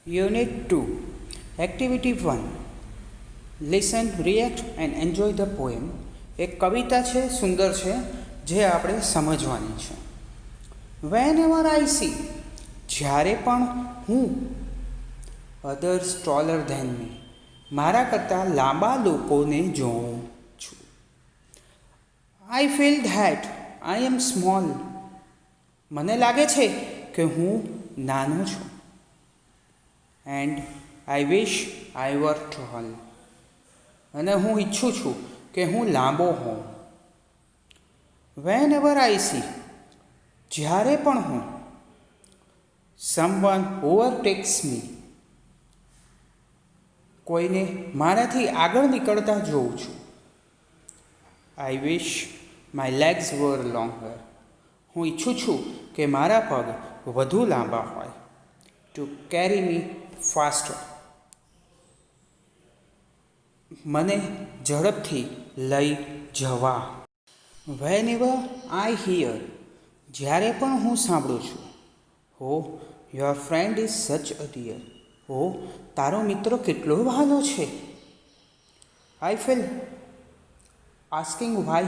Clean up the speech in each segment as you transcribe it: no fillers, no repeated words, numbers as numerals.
Unit 2 Activity 1 Listen, react and enjoy the poem. એક કવિતા છે, સુંદર છે, જે આપણે સમજવાની છે. Whenever I see, જ્યારે પણ હું, others taller than me, મારા કરતાં લાંબા લોકોને જોઉં છું. I feel that I am small. મને લાગે છે કે હું નાનો છું. And I wish I were tall. અને હું ઈચ્છું છું કે હું લાંબો હોઉં. Whenever I see, જ્યારે પણ હું, someone overtakes me, કોઈને મારાથી આગળ નીકળતા જોઉં છું. I wish my legs were longer. હું ઈચ્છું છું કે મારા પગ વધુ લાંબા હોય. To carry me faster. મને ઝડપથી લઈ જવા. Whenever I hear, જ્યારે પણ હું સાંભળું છું. Oh, your friend is such a dear. Oh, તારો મિત્ર કેટલો વહાલો છે. I feel asking why.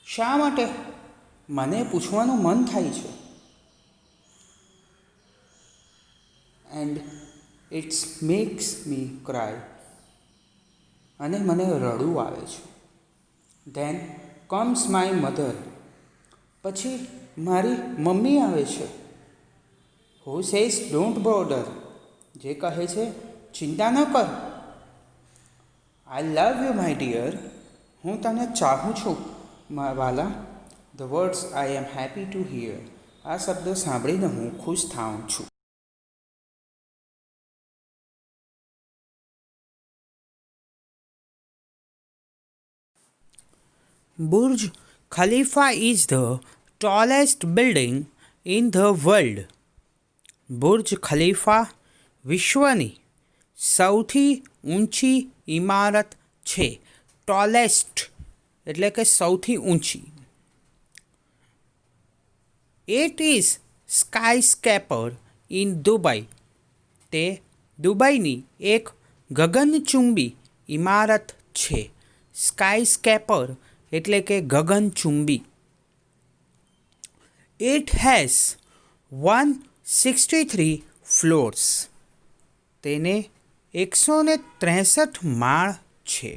શા માટે? મને પૂછવાનું મન થાય છે. And it makes me cry. અને મને રડવું આવે છે. Then comes my mother. પછી મારી મમ્મી આવે છે. Who says don't bother. જે કહે છે ચિંતા ન કર. I love you my dear. હું તને ચાહું છું વાલા. The words I am happy to hear. આ શબ્દો સાંભળીને હું ખુશ થાઉં છું. Burj Khalifa is the tallest building in the world. Burj Khalifa વિશ્વની સૌથી ઊંચી ઇમારત છે. ટોલેસ્ટ એટલે કે સૌથી ઊંચી. It is skyscraper in Dubai. તે દુબઈની એક ગગનચુંબી ઇમારત છે. સ્કાયસ્કેપર એટલે કે ગગનચુંબી. It has 163 ફ્લોર્સ. તેને 163 માળ છે.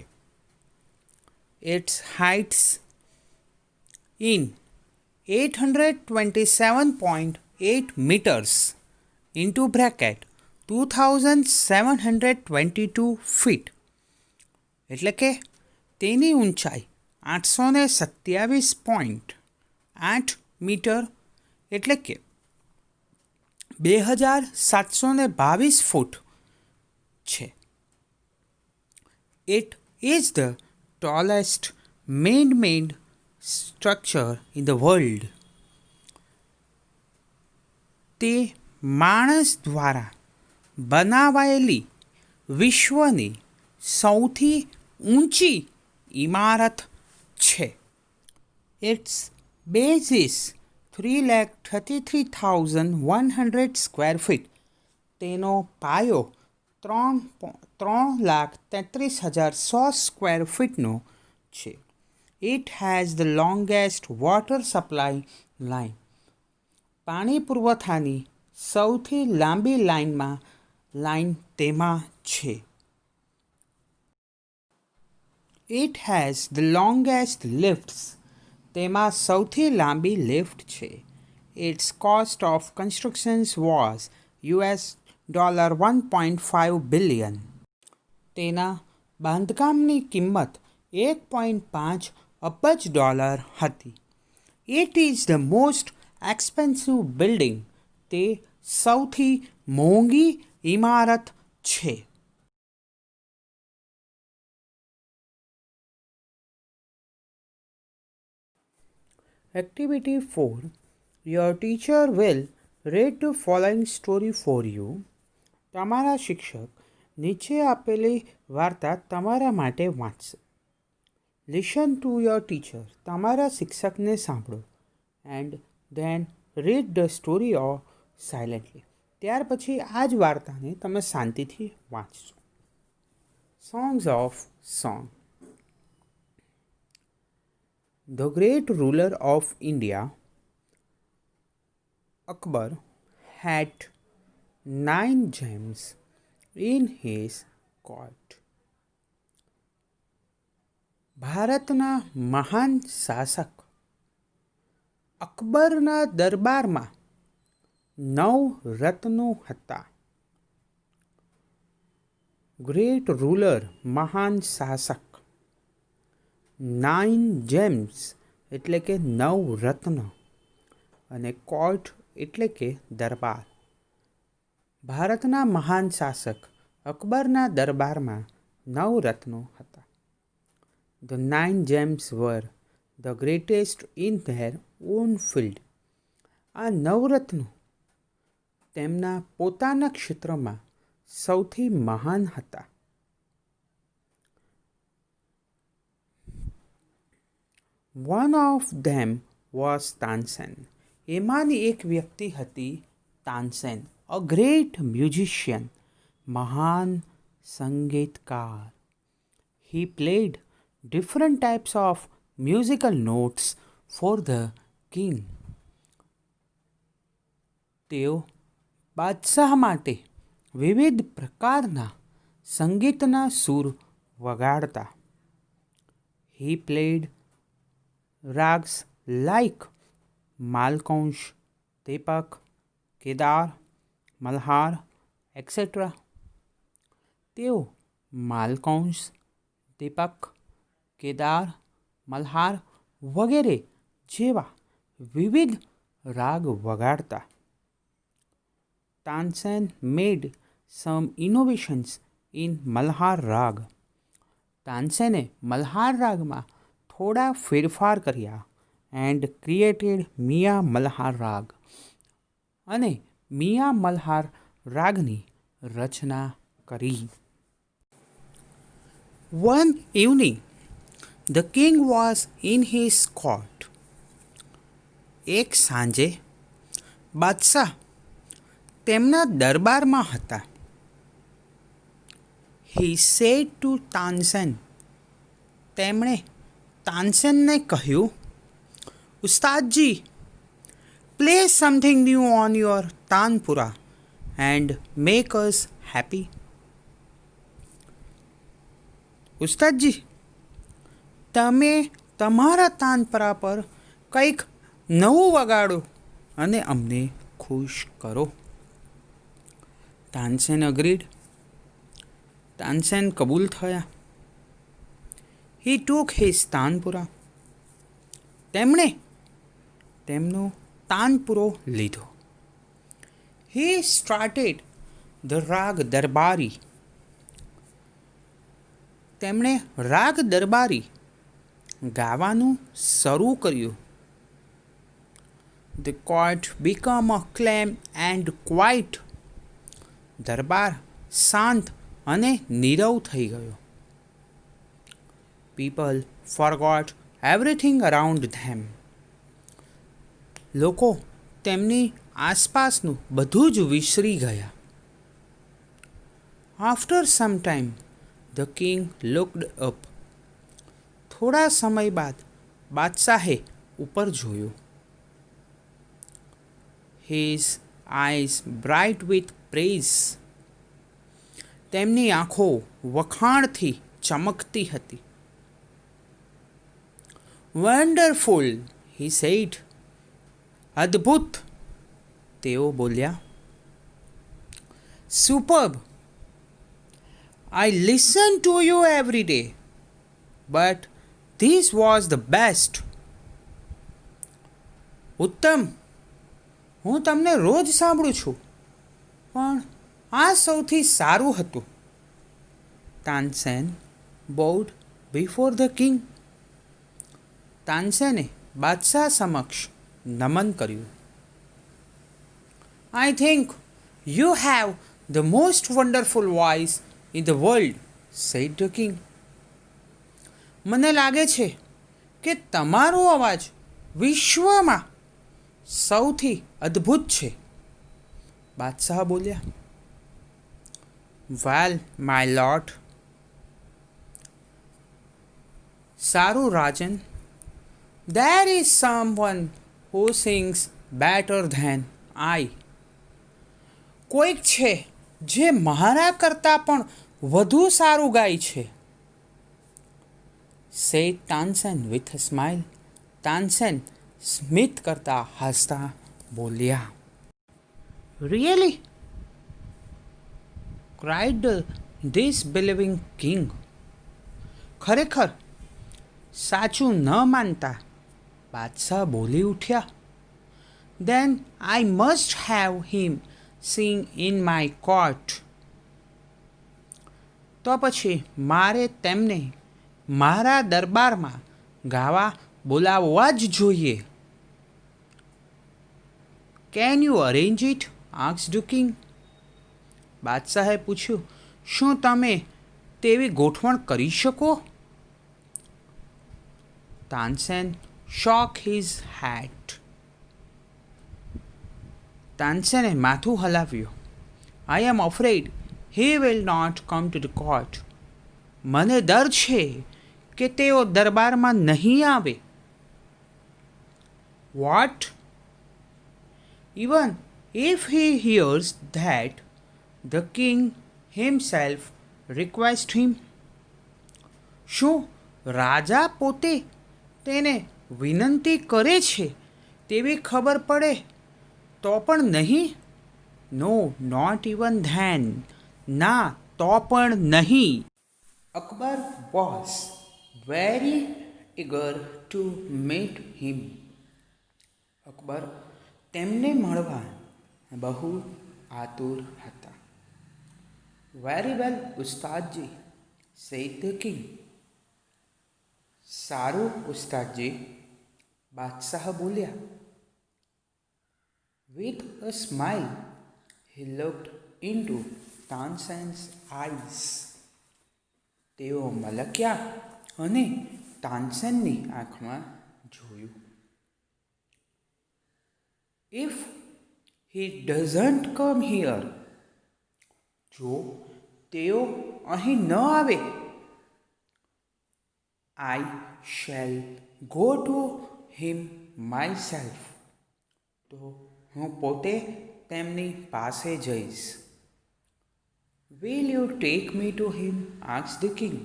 It's heights in 827.8 meters into bracket 2722 feet. એટલે કે તેની ઊંચાઈ 827.8 મીટર એટલે કે 2722 ફૂટ છે. It is the tallest made structure in the world. તે માણસ દ્વારા બનાવાયેલી વિશ્વની સૌથી ઊંચી ઇમારત છે. Its base is 3,33,100 square feet. તેનો પાયો 3,33,100 સ્ક્વેર ફીટનો છે. It has the longest water supply line. પાણી પુરવઠાની સૌથી લાંબી લાઇન તેમાં છે. It has the longest lifts. તેમાં સૌથી લાંબી લિફ્ટ છે. Its cost of constructions was $1.5 billion. તેના બાંધકામની કિંમત $1.5 અબજ હતી. It is the most expensive building. તે સૌથી મોંઘી ઇમારત છે. Activity 4 Your teacher will read the following story for you. તમારા શિક્ષક નીચે આપેલી વાર્તા તમારા માટે વાંચશે. Listen to your teacher. તમારા શિક્ષકને સાંભળો. And then read the story silently. ત્યાર પછી આ જ વાર્તાને તમે શાંતિથી વાંચશો. Songs of song. The great ruler of India, Akbar, had 9 gems in his court. ભારતના મહાન શાસક અકબરના દરબારમાં 9 રત્નો હતા. ગ્રેટ રૂલર મહાન શાસક, 9 જેમ્સ એટલે કે 9 રત્ન, અને કોર્ટ એટલે કે દરબાર. ભારતના મહાન શાસક અકબરના દરબારમાં 9 રત્નો હતા. The 9 gems were the greatest in their own field. આ 9 રત્નો તેમના પોતાના ક્ષેત્રમાં સૌથી મહાન હતા. One of them was Tansen. એમાંની એક વ્યક્તિ હતી તાનસેન, a great musician, મહાન સંગીતકાર. He played different types of musical notes for the king. તેઓ બાદશાહ માટે વિવિધ પ્રકારના સંગીતના સૂર વગાડતા. He played rags like Malkaush, Deepak, Kedar, Malhar, etc. તેઓ માલકૌંસ, દીપક, કેદાર, મલ્હાર વગેરે જેવા વિવિધ રાગ વગાડતા. તાનસેન મેડ સમ ઇનોવેશન્સ ઇન મલ્હાર રાગ. તાનસેને મલ્હાર રાગમાં થોડા ફેરફાર કર્યા એન્ડ ક્રિએટેડ મિયા મલ્હાર રાગ, અને મિયા મલ્હાર રાગની રચના કરી. One evening, the king was in his court. એક સાંજે બાદશાહ તેમના દરબારમાં હતા. He said to Tansen. તેમણે તાનસેનને કહ્યું, ઉસ્તાદજી, play something new on your tanpura and make us happy. ઉસ્તાદજી, તમે તમારા તાનપરા પર કંઈક નવું વગાડો અને અમને ખુશ કરો. તાનસેન અગ્રીડ. તાનસેન કબૂલ થયા. He took his tanpura. તેમણે તેમનો તાનપુરો લીધો. He started the રાગ દરબારી. તેમણે રાગ દરબારી ગાવાનું શરૂ કર્યું. The court became calm and quiet. દરબાર શાંત અને નીરવ થઈ ગયો. People forgot everything around them. લોકો તેમની આસપાસનું બધું જ વિસરી ગયા. After some time, the king looked up. થોડા સમય બાદ બાદશાહે ઉપર જોયું. His eyes bright with praise. તેમની આંખો વખાણથી ચમકતી હતી. Wonderful, he said. અદ્ભુત, તેઓ બોલ્યા. Superb. I listen to you every day, but this was the best. ઉત્તમ, હું તમને રોજ સાંભળું છું, પણ આ સૌથી સારું હતું. Tansen bowed before the king. તાનસેને બાદશાહ સમક્ષ નમન કર્યું. I think you have the most wonderful voice in the world, said the king. મને લાગે છે કે તમારો અવાજ વિશ્વમાં સૌથી અદ્ભુત છે, બાદશાહ બોલ્યા. વેલ માય લોર્ડ. સારું રાજન. There is someone who sings better than I. કોઈક છે જે મારા કરતાં પણ વધુ સારું ગાય છે. said Tansen with a smile. Tansen સ્મિત કરતા હસતા બોલ્યા. Really? cried the disbelieving king. ખરેખર? સાચું ન માનતા બાદશાહ બોલી ઉઠ્યા. Then I must have him sing in my court. તો પછી મારે તેમને મારા દરબારમાં ગાવા બોલાવવા જ જોઈએ. Can you arrange it? asked the king. બાદશાહે પૂછ્યું, શું તમે તેવી ગોઠવણ કરી શકો? Tansen shook his head. તાનસેને માથું હલાવ્યું. I am afraid he will not come to the court. મને ડર છે કે તેઓ દરબારમાં નહીં આવે. What? Even if he hears that, the king himself requests him. શું રાજા પોતે તેને વિનંતી કરે છે તેવી ખબર પડે તો પણ નહીં? No not even then. ના, તો પણ નહીં. Akbar was very eager to meet him. Akbar તેમને મળવા બહુ આતુર હતા. વેરી વેલ ઉસ્તાદજી, said the king. સારું ઉસ્તાદજી, બાદશાહ બોલ્યા. With a smile, he looked into Tansen's eyes. તેઓ મલક્યા અને તાનસેનની આંખમાં જોયું. If he doesn't come here, જો તેઓ અહીં ન આવે, I shall go to him myself. તો હું પોતે તેમની પાસે જઈશ. Will you take me to him? asked the king.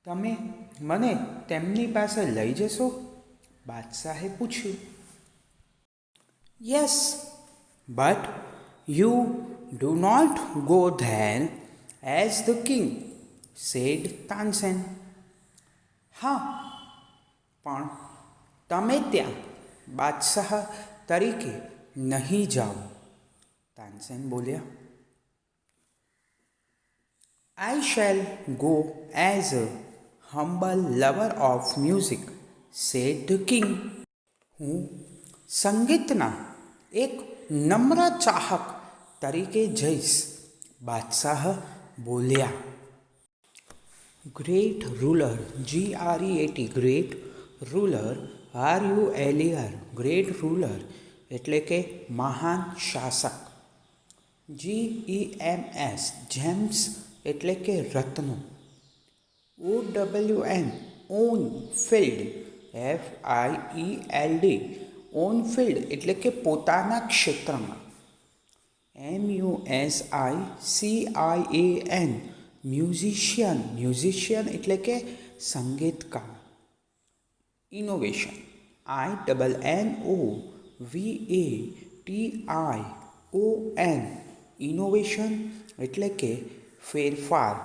તમે મને તેમની પાસે લઈ જશો? બાદશાહે પૂછ્યું. Yes, but you do not go there as the king, said Tansen. હા, પણ તમે ત્યાં બાદશાહ તરીકે નહીં જાઓ, તાનસેન બોલ્યા. I shall go as a humble lover of music, said the king. હું સંગીતના એક નમ્ર ચાહક તરીકે જઈશ, બાદશાહ બોલ્યા. Great ruler, GREAT, great ruler, RULER, great ruler એટલે કે મહાન શાસક. GEMS, જેમ્સ એટલે કે રત્નો. OWN, on field, FIELD, on field એટલે કે પોતાના ક્ષેત્રમાં. MUSICIAN, મ્યુઝિશિયન, મ્યુઝિશિયન એટલે કે સંગીતકાર. ઇનોવેશન, INNOVATION, ઇનોવેશન એટલે કે ફેરફાર.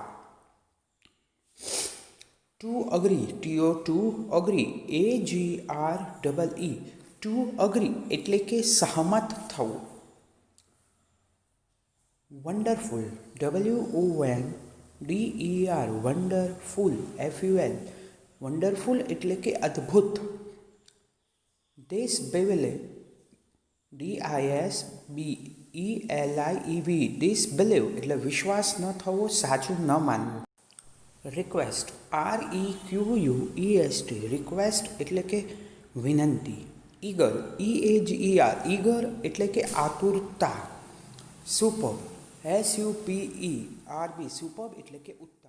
To agree, TO2 agree, AGREE, to agree એટલે કે સહમત થવું. Wonderful, WONDER, wonderful, FUL, wonderful એટલે કે અદ્ભુત. ડિસબિલીવ, DISBELIEV, ડિસબિલીવ એટલે વિશ્વાસ ન થવો, સાચું ન માનવું. રિક્વેસ્ટ, REQUEST, રિક્વેસ્ટ એટલે કે વિનંતી. ઈગર, EAGER, ઈગર એટલે કે આતુરતા. સુપર્બ, SUPERB, સુપર્બ એટલે કે ઉત્તમ.